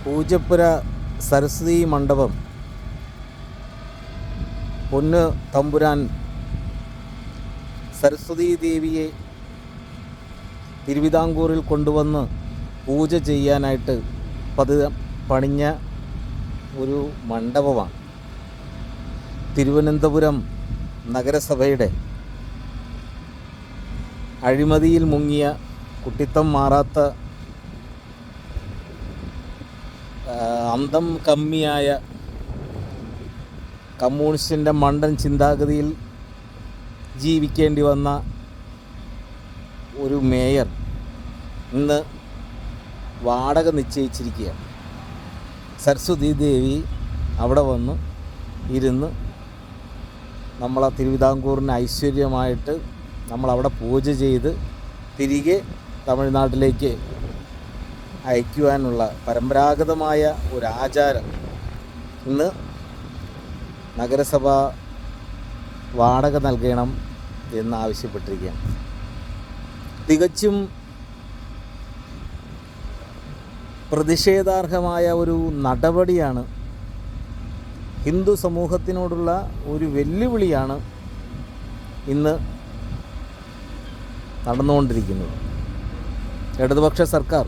പൂജപ്പുര സരസ്വതി മണ്ഡപം പൊന്ന് തമ്പുരാൻ സരസ്വതി ദേവിയെ തിരുവിതാംകൂറിൽ കൊണ്ടുവന്ന് പൂജ ചെയ്യാനായിട്ട് പണിഞ്ഞ ഒരു മണ്ഡപമാണ്. തിരുവനന്തപുരം നഗരസഭയുടെ അഴിമതിയിൽ മുങ്ങിയ കുട്ടിത്തം മാറാത്ത അന്തം കമ്മിയായ കമ്മ്യൂണിസ്റ്റിൻ്റെ മണ്ടൻ ചിന്താഗതിയിൽ ജീവിക്കേണ്ടി വന്ന ഒരു മേയർ ഇന്ന് വാടക നിശ്ചയിച്ചിരിക്കുകയാണ്. സരസ്വതി ദേവി അവിടെ വന്ന് ഇരുന്ന് നമ്മളെ തിരുവിതാംകൂറിന് ഐശ്വര്യമായിട്ട് നമ്മളവിടെ പൂജ ചെയ്ത് തിരികെ തമിഴ്നാട്ടിലേക്ക് അയക്കുവാനുള്ള പരമ്പരാഗതമായ ഒരു ആചാരം ഇന്ന് നഗരസഭ വാടക നൽകണം എന്നാവശ്യപ്പെട്ടിരിക്കുകയാണ്. തികച്ചും പ്രതിഷേധാർഹമായ ഒരു നടപടിയാണ്. ഹിന്ദു സമൂഹത്തിനോടുള്ള ഒരു വെല്ലുവിളിയാണ് ഇന്ന് നടന്നുകൊണ്ടിരിക്കുന്നത്. ഇടതുപക്ഷ സർക്കാർ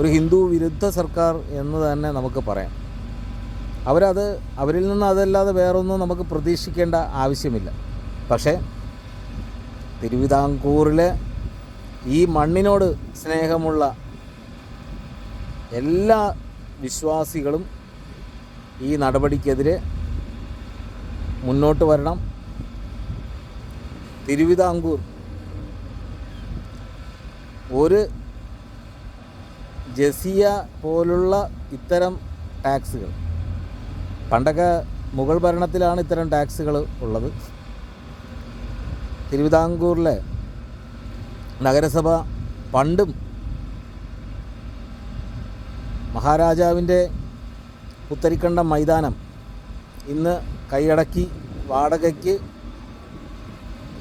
ഒരു ഹിന്ദു വിരുദ്ധ സർക്കാർ എന്ന് തന്നെ നമുക്ക് പറയാം. അവരിൽ നിന്ന് അതല്ലാതെ വേറൊന്നും നമുക്ക് പ്രതീക്ഷിക്കേണ്ട ആവശ്യമില്ല. പക്ഷേ തിരുവിതാംകൂറിലെ ഈ മണ്ണിനോട് സ്നേഹമുള്ള എല്ലാ വിശ്വാസികളും ഈ നടപടിക്കെതിരെ മുന്നോട്ട് വരണം. തിരുവിതാംകൂർ ഒരു ജസിയ പോലുള്ള ഇത്തരം ടാക്സുകൾ, പണ്ടൊക്കെ മുഗൾ ഭരണത്തിലാണ് ഇത്തരം ടാക്സുകൾ ഉള്ളത്. തിരുവിതാംകൂറിലെ നഗരസഭ പണ്ടും മഹാരാജാവിൻ്റെ പുത്തരിക്കണ്ടം മൈതാനം ഇന്ന് കൈയടക്കി വാടകയ്ക്ക്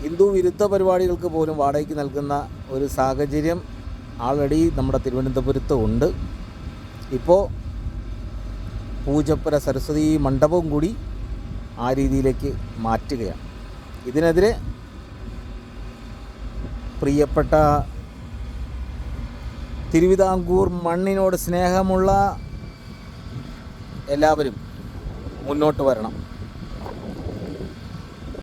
ഹിന്ദു വിരുദ്ധ പരിപാടികൾക്ക് പോലും വാടകയ്ക്ക് നൽകുന്ന ഒരു സാഹചര്യം ആൾറെഡി നമ്മുടെ തിരുവനന്തപുരത്ത് ഉണ്ട്. ഇപ്പോൾ പൂജപ്പുര സരസ്വതി മണ്ഡപവും കൂടി ആ രീതിയിലേക്ക് മാറ്റുകയാണ്. ഇതിനെതിരെ പ്രിയപ്പെട്ട തിരുവിതാംകൂർ മണ്ണിനോട് സ്നേഹമുള്ള എല്ലാവരും മുന്നോട്ട് വരണം.